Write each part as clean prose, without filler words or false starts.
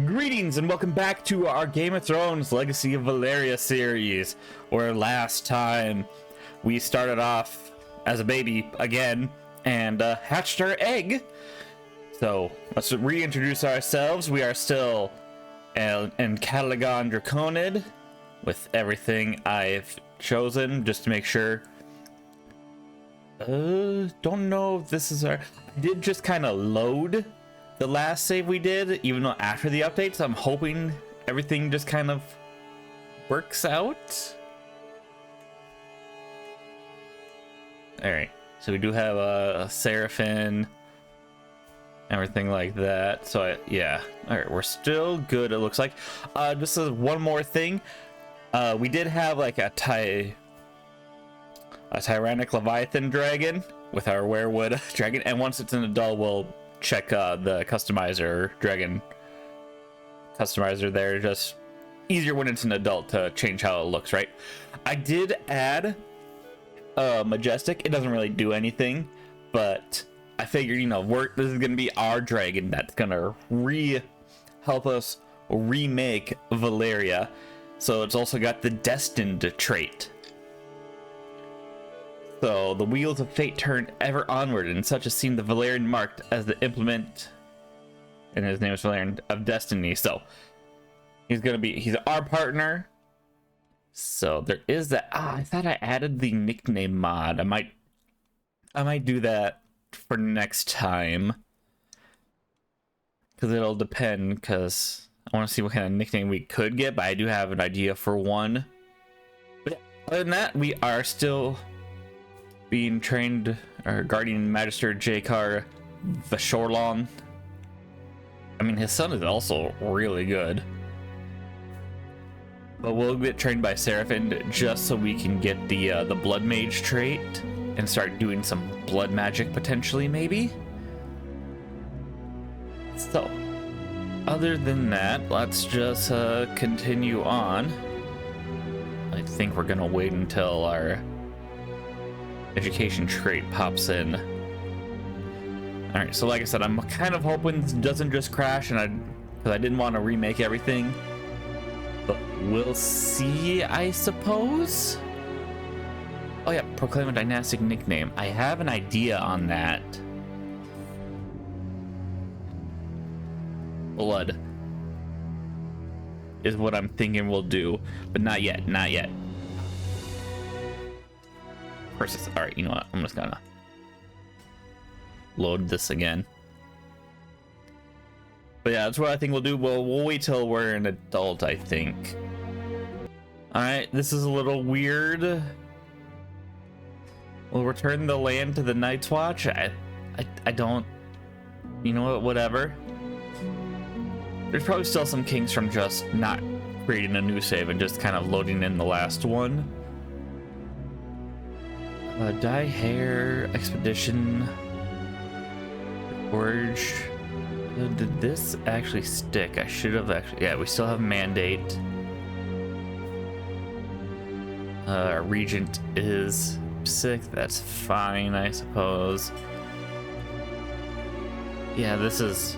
Greetings and welcome back to our Game of Thrones Legacy of Valyria series, where last time we started off as a baby again and hatched our egg. So let's reintroduce ourselves. We are still in Calagon Draconid with everything I've chosen just to make sure. Don't know if this is our... I did just kind of load the last save we did, even though after the updates, I'm hoping everything just kind of works out. Alright, so we do have a Seraphim, everything like that. So yeah, alright, we're still good, it looks like. Just as one more thing, we did have like a tyrannic Leviathan dragon with our werewood dragon, and once it's an adult, we'll check the dragon customizer there. Just easier when it's an adult to change how it looks, right? I did add majestic. It doesn't really do anything, but I figured, you know, this is gonna be our dragon that's gonna help us remake Valyria. So it's also got the destined trait. So the wheels of fate turn ever onward, and such a scene the Valyrian marked as the implement, and his name is Valyrian of Destiny. So he's our partner. So there is that. I thought I added the nickname mod. I might do that for next time, because it'll depend, because I want to see what kind of nickname we could get, but I do have an idea for one. But yeah, other than that, we are still being trained, our Guardian Magister Jakar Vashorlon. I mean, his son is also really good. But we'll get trained by Seraphim just so we can get the Blood Mage trait and start doing some blood magic potentially, maybe. So, other than that, let's just continue on. I think we're gonna wait until our education trait pops in. All right, so like I said, I'm kind of hoping this doesn't just crash, and because I didn't want to remake everything, but we'll see, I suppose. Oh yeah, proclaim a dynastic nickname. I have an idea on that. Blood is what I'm thinking we'll do, but not yet, not yet. Versus, all right, you know what? I'm just gonna load this again. But yeah, that's what I think we'll do. We'll wait till we're an adult, I think. All right, this is a little weird. We'll return the land to the Night's Watch. I don't. You know what? Whatever. There's probably still some kinks from just not creating a new save and just kind of loading in the last one. Dye hair expedition. Forge. Did this actually stick? I should have actually. Yeah, we still have mandate. Our regent is sick. That's fine, I suppose. Yeah, this is.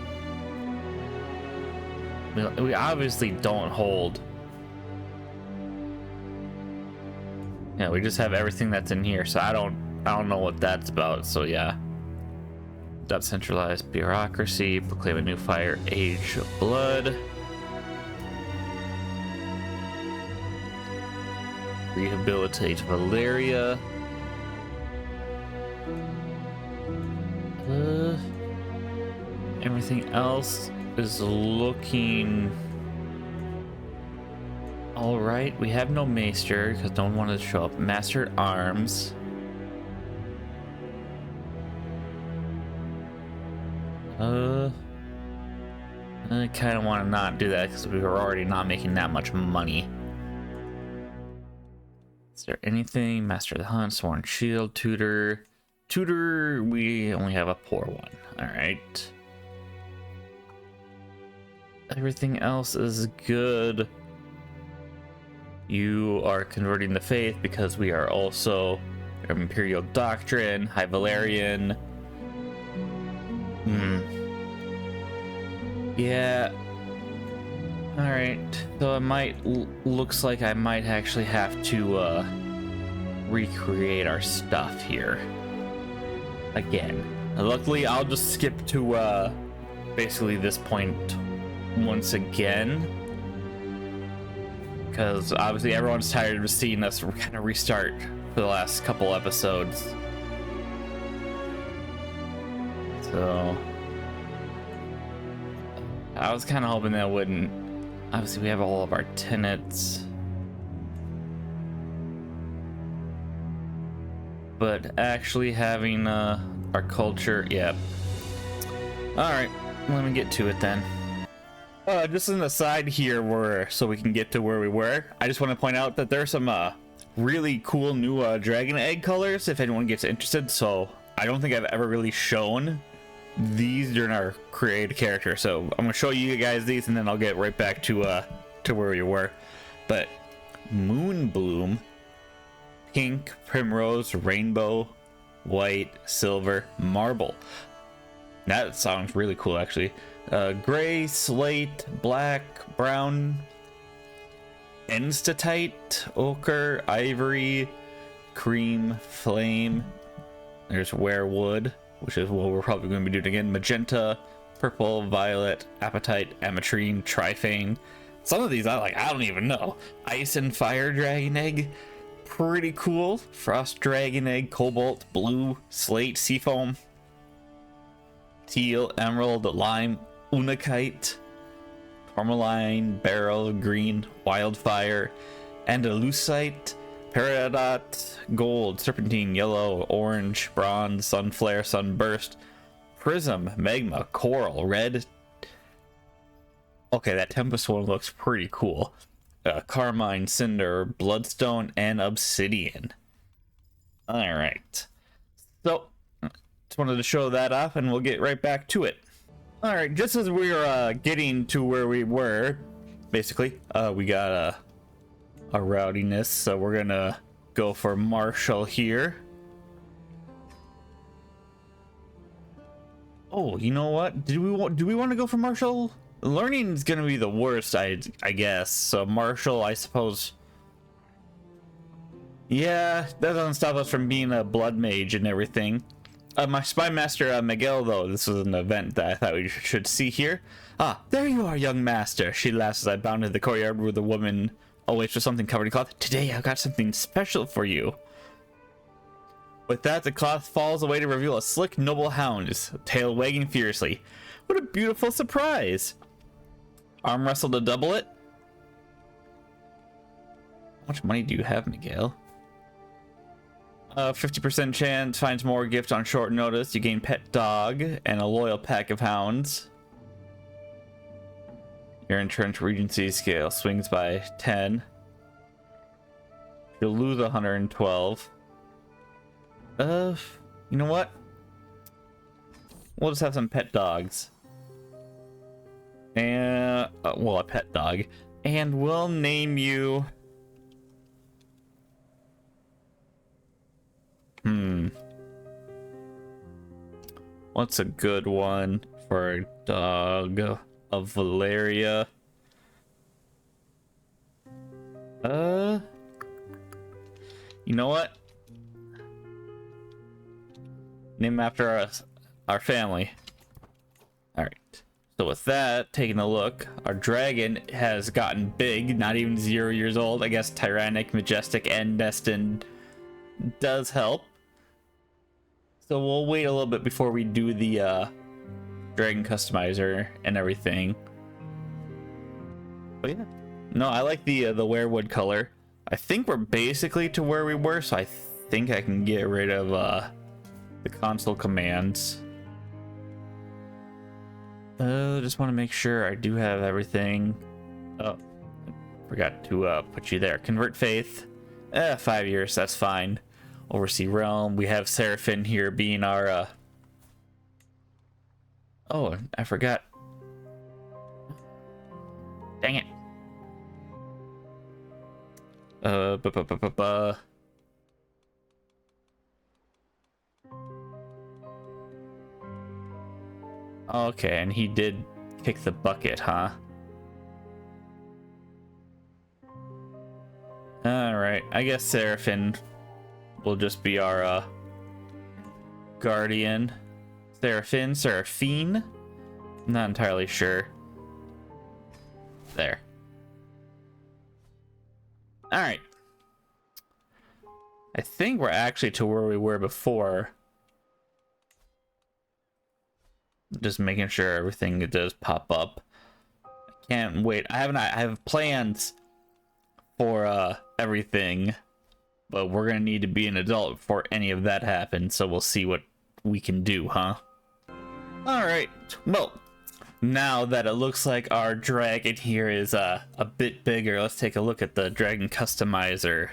We obviously don't hold. Yeah, we just have everything that's in here, so I don't know what that's about. So yeah, adopt centralized bureaucracy, proclaim a new fire age of blood, rehabilitate Valyria. Everything else is looking all right. We have no maester because no one wanted to show up. Master at arms. I kind of want to not do that because we were already not making that much money. Is there anything? Master of the Hunt, Sworn Shield, Tutor. Tutor, we only have a poor one. All right. Everything else is good. You are converting the faith because we are also Imperial Doctrine, High Valyrian. Yeah, All right, so it might looks like I might actually have to recreate our stuff here again. Luckily, I'll just skip to basically this point once again, because obviously everyone's tired of seeing us kind of restart for the last couple episodes. So I was kind of hoping that wouldn't. Obviously, we have all of our tenants, but actually having our culture, yep. All right, let me get to it then. Just an aside here, so we can get to where we were. I just want to point out that there's some really cool new dragon egg colors if anyone gets interested. So I don't think I've ever really shown these during our created character, so I'm gonna show you guys these and then I'll get right back to where we were. But Moonbloom, pink, primrose, rainbow, white, silver, marble. That sounds really cool, actually. Gray, slate, black, brown, enstatite, ochre, ivory, cream, flame. There's werewood, which is what we're probably going to be doing again. Magenta, purple, violet, apatite, ametrine, tryphane. Some of these I don't even know. Ice and fire dragon egg, pretty cool. Frost dragon egg, cobalt, blue, slate, seafoam, teal, emerald, lime, unakite, tourmaline, beryl, green, wildfire, andalusite, peridot, gold, serpentine, yellow, orange, bronze, sunflare, sunburst, prism, magma, coral, red. Okay, that tempest one looks pretty cool. Carmine, cinder, bloodstone, and obsidian. All right, so just wanted to show that off and we'll get right back to it. All right, just as we are getting to where we were, basically, we got a rowdiness, so we're gonna go for Marshall here. Oh, you know what? Do we want to go for Marshall? Learning is gonna be the worst, I guess. So Marshall, I suppose. Yeah, that doesn't stop us from being a blood mage and everything. My spy master Miguel, though, this was an event that I thought we should see here. Ah, there you are, young master. She laughs as I bound into the courtyard where the woman always with something covered in cloth. Today I've got something special for you. With that, the cloth falls away to reveal a slick, noble hound, his tail wagging furiously. What a beautiful surprise! Arm wrestle to double it. How much money do you have, Miguel? 50% chance, finds more gift on short notice. You gain pet dog and a loyal pack of hounds. Your entrenched regency scale swings by 10. You'll lose 112. You know what? We'll just have some pet dogs. And, well, a pet dog. And we'll name you... What's a good one for a dog of Valyria? You know what? Name after our family. All right. So with that, taking a look, our dragon has gotten big, not even 0 years old. I guess tyrannic, majestic, and destined does help. So we'll wait a little bit before we do the dragon customizer and everything. But yeah, no, I like the werewood color. I think we're basically to where we were, so I think I can get rid of the console commands. Just want to make sure I do have everything. Oh, forgot to put you there. Convert faith. 5 years, that's fine. Oversee realm. We have Seraphim here being our oh, I forgot. Dang it. Okay, and he did kick the bucket, huh? All right, I guess Seraphine will just be our guardian. Seraphine? Not entirely sure. There. All right. I think we're actually to where we were before. Just making sure everything does pop up. I can't wait. I have plans for everything, but we're gonna need to be an adult before any of that happens, so we'll see what we can do, huh? All right. Well, now that it looks like our dragon here is a bit bigger, let's take a look at the dragon customizer.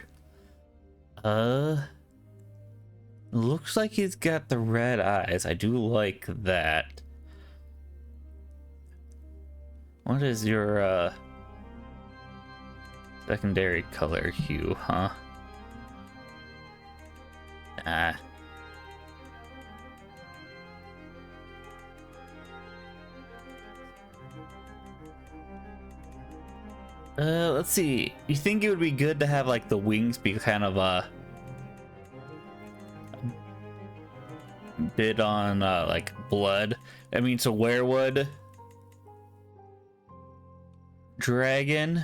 Looks like he's got the red eyes. I do like that. What is your secondary color hue, huh? Let's see. You think it would be good to have like the wings be kind of a bit on like blood? I mean, so werewood dragon.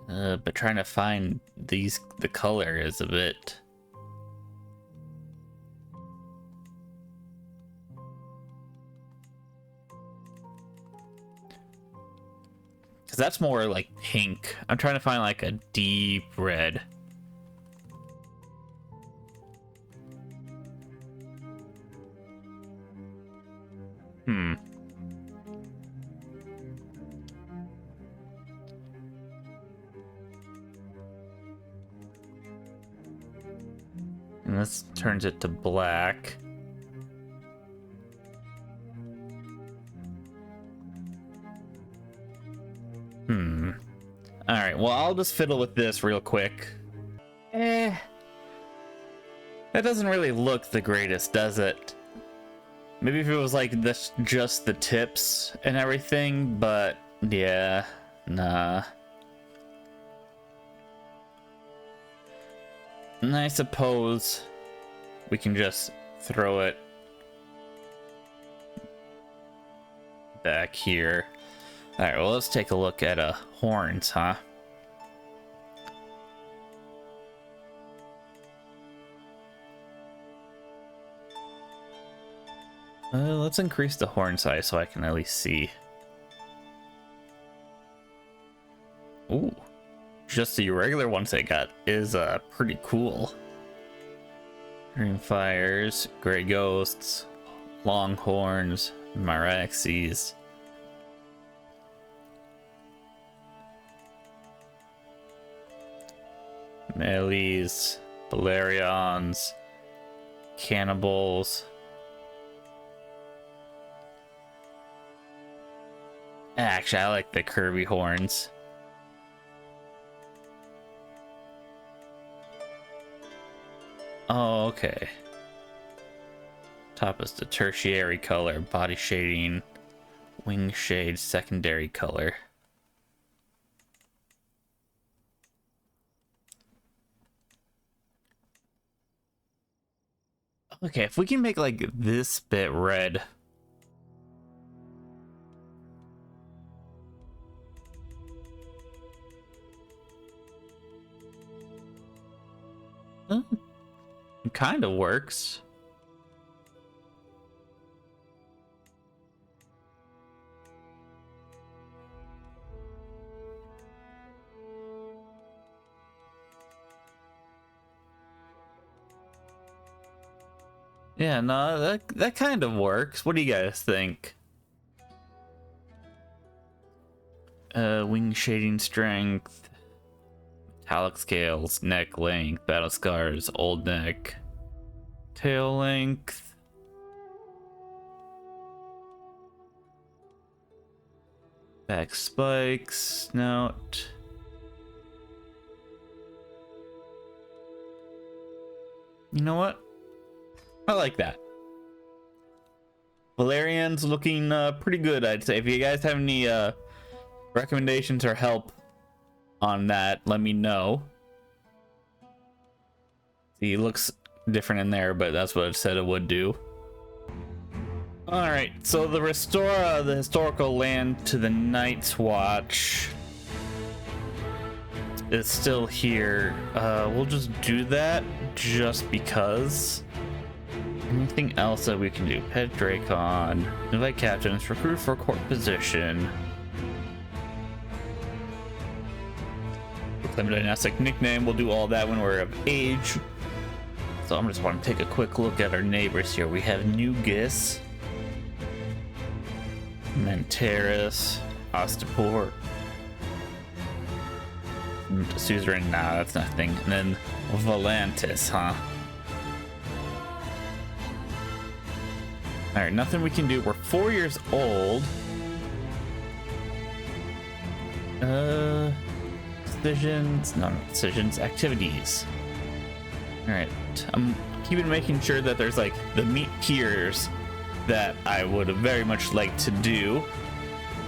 But trying to find the color is a bit. Because that's more like pink. I'm trying to find like a deep red. And this turns it to black. Alright, well, I'll just fiddle with this real quick. That doesn't really look the greatest, does it? Maybe if it was like this, just the tips and everything, but yeah, nah. And I suppose we can just throw it back here. Alright, well, let's take a look at horns, huh? Let's increase the horn size so I can at least see. Ooh. Just the regular ones I got is pretty cool. Green fires, gray ghosts, longhorns, Maraxes. Melees, Valerians, cannibals. Actually, I like the curvy horns. Oh, okay. Top is the tertiary color, body shading, wing shade, secondary color. Okay, if we can make like this bit red. It kind of works. Yeah, no, that kind of works. What do you guys think? Wing shading strength, metallic scales, neck length, battle scars, old neck, tail length. Back spikes, snout. You know what? I like that. Valyrian's looking pretty good, I'd say. If you guys have any recommendations or help on that, let me know. See, it looks different in there, but that's what it said it would do. All right, so the restore the historical land to the Night's Watch is still here. We'll just do that just because. Anything else that we can do? Pet Dracon, invite captains, recruit for court position. Proclaim dynastic nickname. We'll do all that when we're of age. So I'm just want to take a quick look at our neighbors here. We have Nugis, Menteris, Ostapor, Suzerain. Nah, that's nothing. And then Volantis, huh? All right, nothing we can do. We're 4 years old. Decisions, no, not decisions, activities. All right, I'm making sure that there's like the meet peers that I would very much like to do.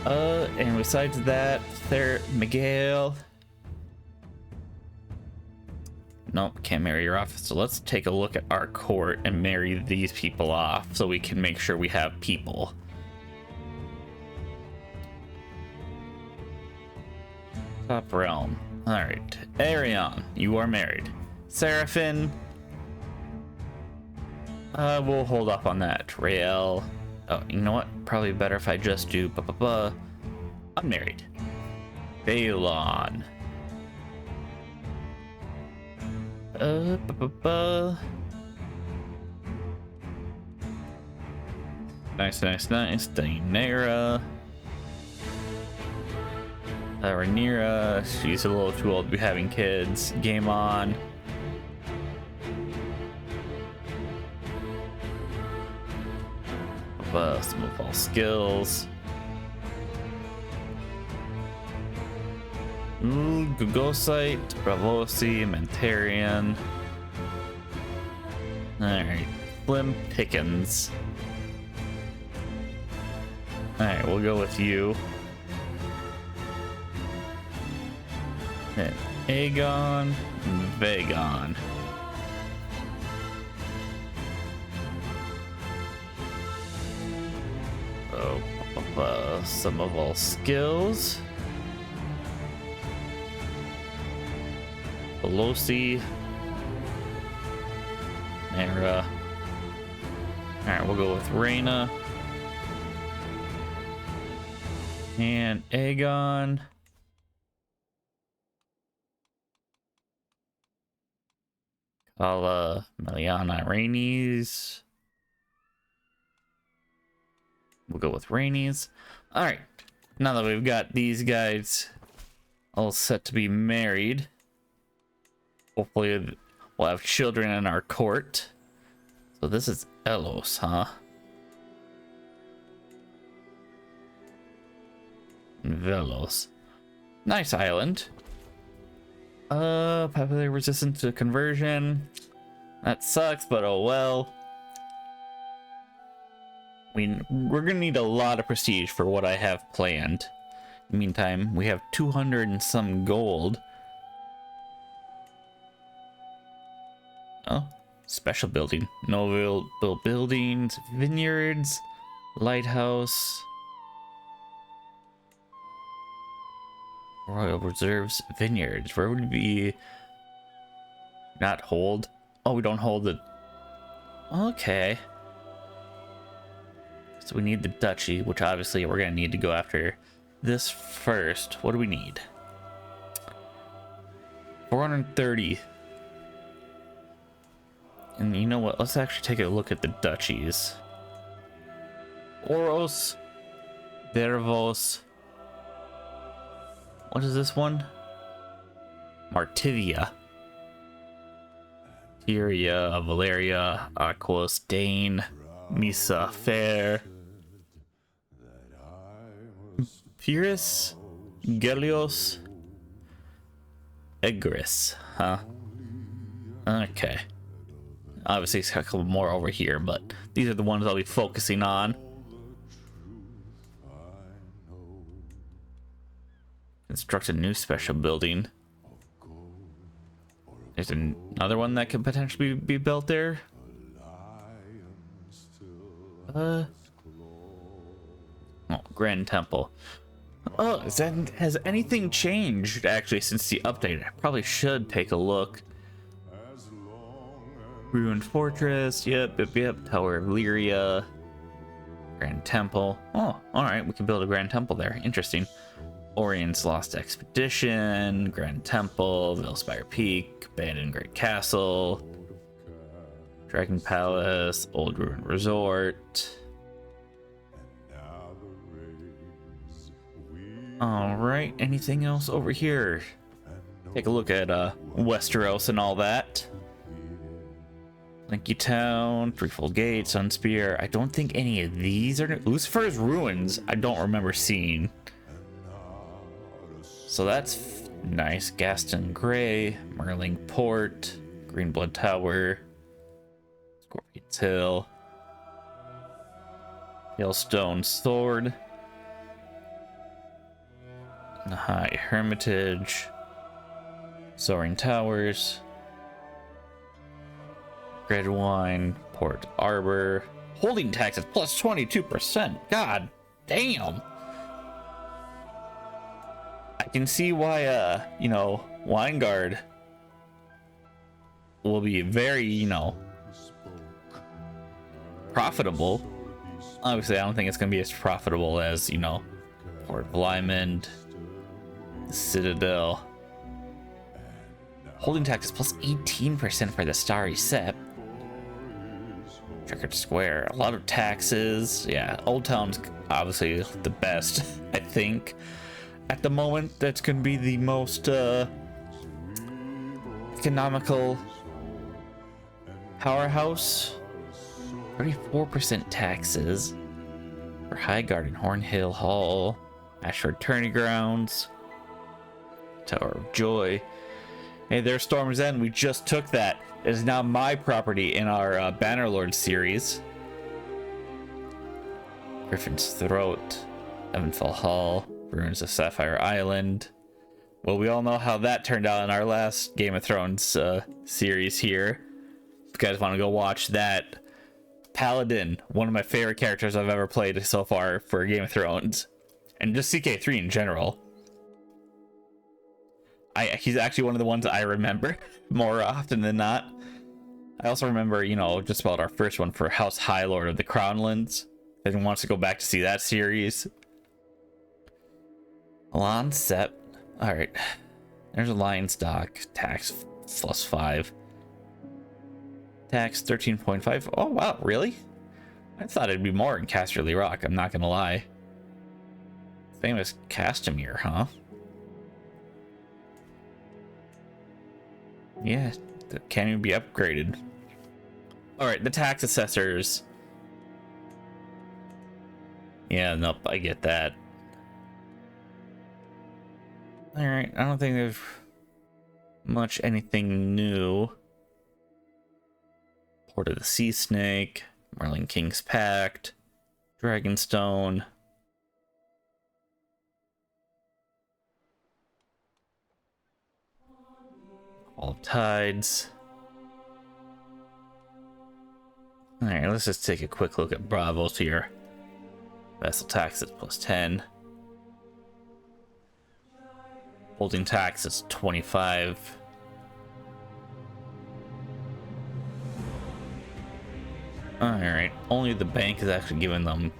And besides that, there, Miguel. Nope, can't marry your off. So let's take a look at our court and marry these people off so we can make sure we have people. Top realm. All right, Arion, you are married. Seraphim. We'll hold off on that. Rael. Oh, you know what? Probably better if I just do unmarried. Balon. Nice. Daenerys. Rhaenyra, she's a little too old to be having kids. Game on. Some of all skills. Gugosite, Bravosi, Mentarian. Alright, Slim Pickens. Alright, we'll go with you. Then Aegon, Vagon. Some of all skills. Pelosi. Mara. Alright, we'll go with Rhaena. And Aegon. Kala, Meliana, Rhaenys. We'll go with Rhaenys. All right, now that we've got these guys all set to be married, hopefully we'll have children in our court. So this is Elos, huh? Velos. Nice island. Popular resistance to conversion. That sucks, but oh well. I mean, we're gonna need a lot of prestige for what I have planned. In the meantime, we have 200 and some gold. Oh, special building. No built buildings, vineyards, lighthouse, royal reserves, vineyards. Where would it be? Not hold. Oh, we don't hold it. Okay. So we need the duchy, which obviously we're gonna need to go after this first. What do we need? 430. And you know what? Let's actually take a look at the duchies. Oros, Dervos. What is this one? Martivia. Tyria, Valyria, Aquos, Dane, Misa, Fair, Pyrrhus, Gelios, Egris, huh? Okay. Obviously, it's got a couple more over here, but these are the ones I'll be focusing on. Construct a new special building. There's another one that could potentially be built there. Oh, Grand Temple. Oh, has anything changed actually since the update? I probably should take a look. Ruined Fortress. Yep. Tower of Valyria. Grand Temple. Oh, alright. We can build a Grand Temple there. Interesting. Orion's Lost Expedition. Grand Temple. Vilspire Peak. Abandoned Great Castle. Dragon Palace. Old Ruined Resort. Alright. Anything else over here? Take a look at Westeros and all that. Linky Town, Threefold Gate, Sunspear. I don't think any of these are new. Lucifer's Ruins, I don't remember seeing. So that's nice. Gaston Grey, Merling Port, Greenblood Tower, Scorpion's Hill, Hailstone Sword, Nahai Hermitage, Soaring Towers, Redwine, Port Arbor. Holding taxes plus 22%. God damn. I can see why, you know, Weingard will be very, you know, profitable. Obviously, I don't think it's going to be as profitable as, you know, Port of Lymond, the Citadel. Holding taxes plus 18% for the Starry Sept. Checkered Square, a lot of taxes. Yeah, Old Town's obviously the best, I think. At the moment, that's going to be the most economical powerhouse. 34% taxes for Highgarden and Hornhill Hall. Ashford Tourney Grounds. Tower of Joy. Hey, there's Storm's End. We just took that. It is now my property in our Bannerlord series. Griffin's Throat, Evanfell Hall, Ruins of Sapphire Island. Well, we all know how that turned out in our last Game of Thrones series here. If you guys want to go watch that. Paladin, one of my favorite characters I've ever played so far for Game of Thrones. And just CK3 in general. He's actually one of the ones I remember more often than not. I also remember, you know, just about our first one for House High Lord of the Crownlands. Everyone wants to go back to see that series. Alon Sept. Alright. There's a Lion's Dock. Tax plus 5. Tax 13.5. Oh, wow. Really? I thought it'd be more in Casterly Rock. I'm not going to lie. Famous Castamere, huh? Yeah, that can't even be upgraded. Alright, the tax assessors. Yeah, nope, I get that. Alright, I don't think there's much anything new. Port of the Sea Snake, Merlin King's Pact, Dragonstone. All Tides. Alright, let's just take a quick look at Bravos here. Vessel taxes plus 10. Holding taxes 25. Alright, only the bank is actually giving them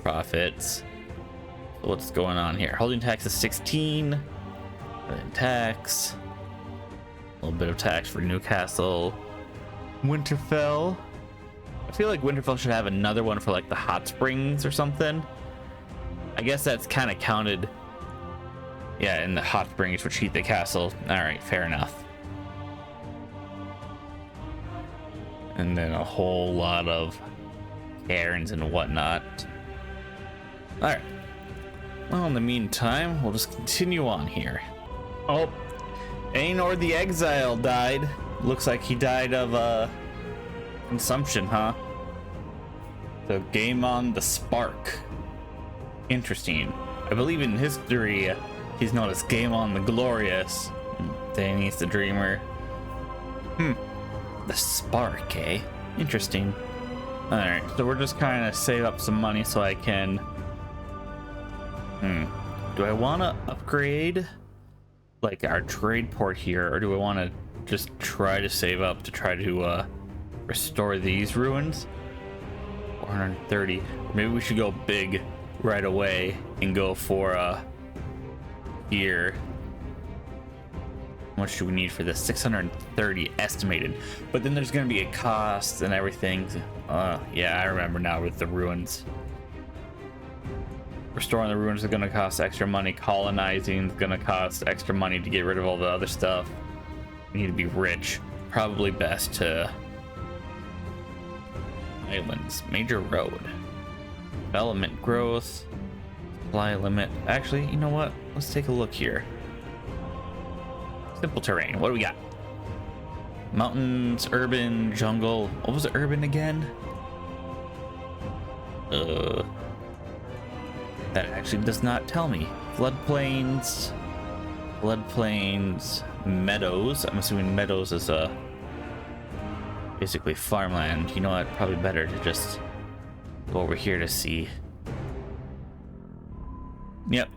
profits. So what's going on here? Holding taxes 16. And then tax. A little bit of tax for Newcastle. Winterfell. I feel like Winterfell should have another one for like the hot springs or something. I guess that's kind of counted. Yeah, in the hot springs which heat the castle. Alright, fair enough. And then a whole lot of errands and whatnot. Alright. Well, in the meantime, we'll just continue on here. Oh. Aenor the Exile died. Looks like he died of consumption, huh? So Gaemon the Spark. Interesting. I believe in history He's known as Game On the Glorious. Danny's the Dreamer. The Spark, eh? Interesting. Alright, so we're just kind of save up some money so I can... Do I want to upgrade, like, our trade port here, or do I want to just try to save up to try to restore these ruins? 430. Maybe we should go big right away and go for here. How much do we need for this? 630 estimated, but then there's going to be a cost and everything. Yeah, I remember now with the ruins. Restoring the ruins is going to cost extra money. Colonizing is going to cost extra money to get rid of all the other stuff. We need to be rich. Probably best to islands. Major road. Development growth. Supply limit. Actually, you know what? Let's take a look here. Simple terrain. What do we got? Mountains, urban, jungle. What was it, urban again? That actually does not tell me. Floodplains, meadows. I'm assuming meadows is basically farmland. You know what? Probably better to just go over here to see. Yep,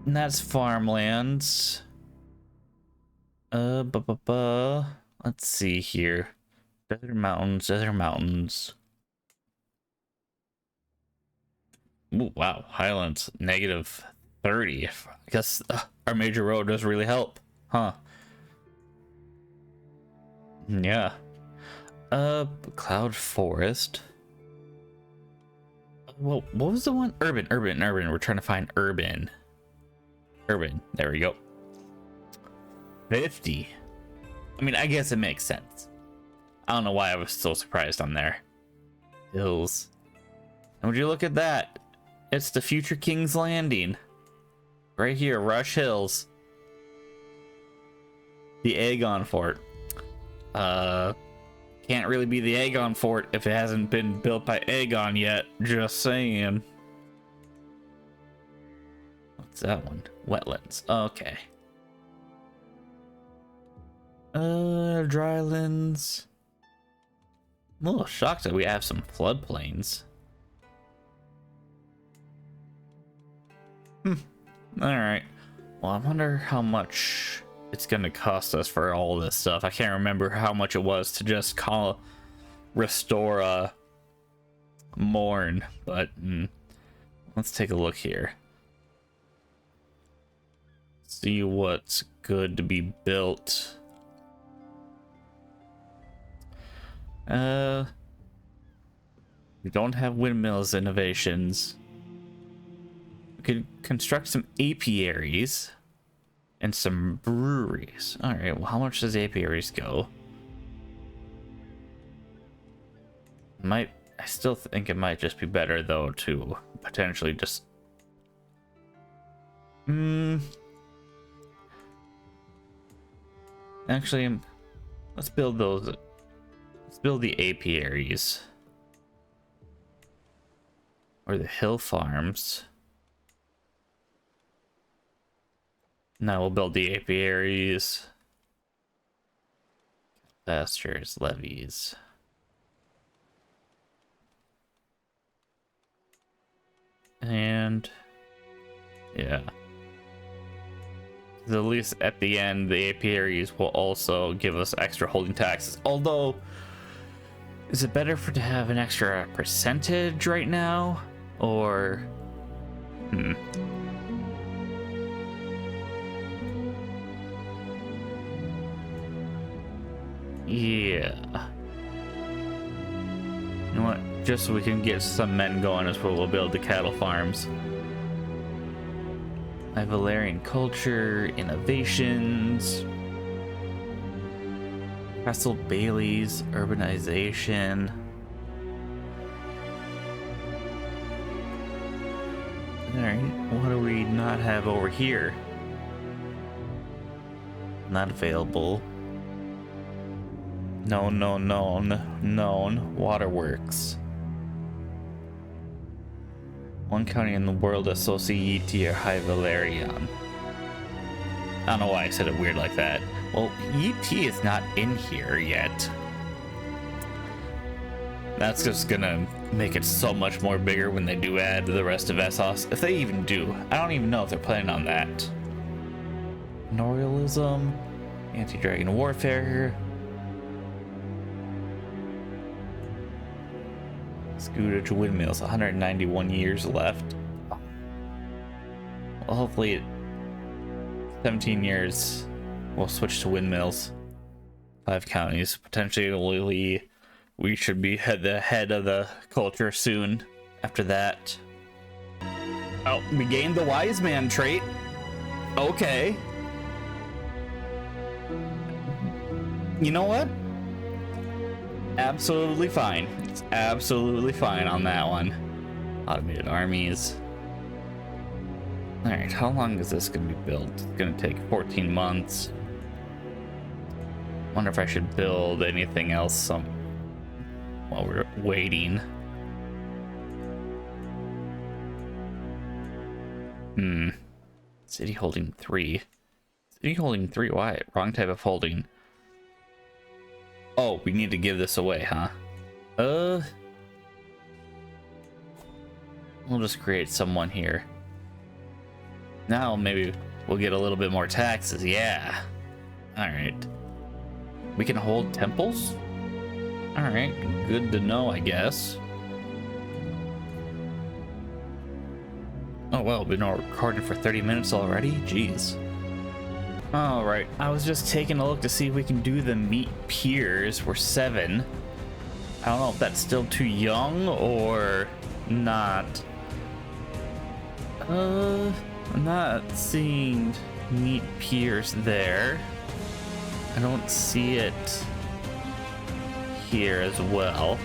and that's farmlands. Let's see here. Desert mountains. Ooh, wow, highlands, -30. I guess our major road does really help, huh? Yeah. Cloud forest. Well, what was the one? Urban. We're trying to find urban. There we go. 50. I mean, I guess it makes sense. I don't know why I was so surprised on there. Hills. And would you look at that? It's the future King's Landing. Right here, Rush Hills. The Aegon Fort. Can't really be the Aegon Fort if it hasn't been built by Aegon yet. Just saying. What's that one? Wetlands. Okay. Drylands. I'm a little shocked that we have some floodplains. Alright. Well, I wonder how much it's gonna cost us for all this stuff. I can't remember how much it was to just restore Morn, but let's take a look here. See what's good to be built. We don't have windmills innovations. We could construct some apiaries and some breweries. All right, well, how much does apiaries go? I still think it might just be better though to potentially just actually, let's build those. Let's build the apiaries or the hill farms. Now we'll build the apiaries, pastures, levees. And yeah, at least at the end, the apiaries will also give us extra holding taxes. Although, is it better to have an extra percentage right now, or yeah. You know what? Just so we can get some men going as well, we'll build the cattle farms. My Valyrian culture, innovations, Castle Bailey's, urbanization. Alright, what do we not have over here? Not available. Known. Waterworks. One county in the world associated to High Valerian. I don't know why I said it weird like that. Well, ET is not in here yet. That's just gonna make it so much more bigger when they do add the rest of Essos. If they even do. I don't even know if they're planning on that. Norialism, anti-dragon warfare. Scootage windmills, 191 years left. Well, hopefully 17 years we'll switch to windmills. 5 counties. Potentially we should be the head of the culture soon after that. Oh, we gained the wise man trait. Okay. You know what? Absolutely fine. It's absolutely fine on that one. Automated armies. Alright, how long is this going to be built? It's going to take 14 months. Wonder if I should build anything else while we're waiting. City holding 3. City holding 3? Why? Wrong type of holding. Oh, we need to give this away, huh? We'll just create someone here. Now maybe we'll get a little bit more taxes. Yeah. Alright. We can hold temples? Alright, good to know, I guess. Oh well, we've been recording for 30 minutes already? Jeez. Alright, I was just taking a look to see if we can do the meat piers. We're 7. I don't know if that's still too young or not. I'm not seeing meat piers there. I don't see it here as well.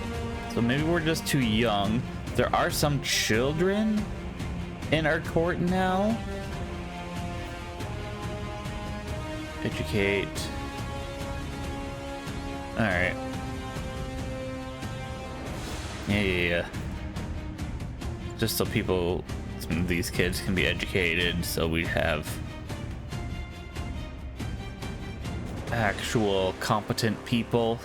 So maybe we're just too young. There are some children in our court now. Educate. Alright. Yeah. Just so some of these kids can be educated, so we have actual competent people.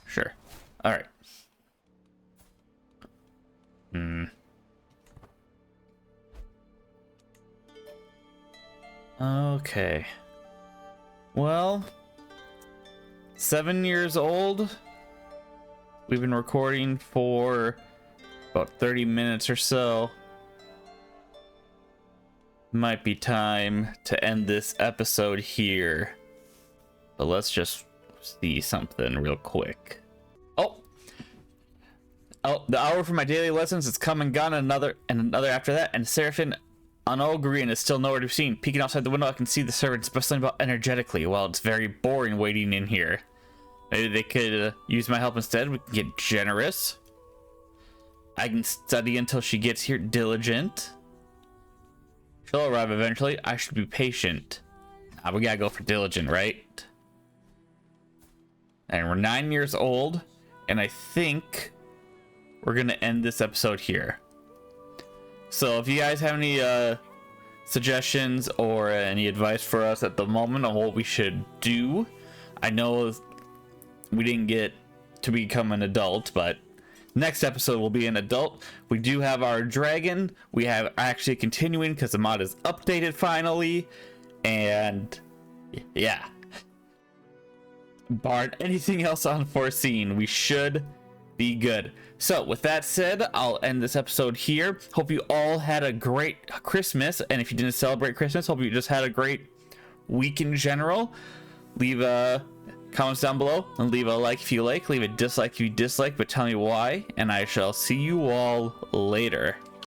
Sure. Alright. Okay. Well, 7 years old. We've been recording for about 30 minutes or so. Might be time to end this episode here. But let's just see something real quick. Oh, the hour for my daily lessons has come and gone, another after that, and Seraphim on all green is still nowhere to be seen. Peeking outside the window, I can see the servants bustling about energetically. While it's very boring waiting in here. Maybe they could use my help instead. We can get generous. I can study until she gets here. Diligent. She'll arrive eventually. I should be patient. We gotta go for diligent, right? And we're 9 years old, and I think we're gonna end this episode here. So if you guys have any suggestions or any advice for us at the moment on what we should do, I know we didn't get to become an adult, but next episode will be an adult. We do have our dragon. We have actually continuing because the mod is updated finally, and yeah, barring anything else unforeseen, we should be good. So with that said, I'll end this episode here. Hope you all had a great Christmas, and if you didn't celebrate Christmas, hope you just had a great week in general. Leave comments down below and leave a like if you like, leave a dislike if you dislike, but tell me why, and I shall see you all later.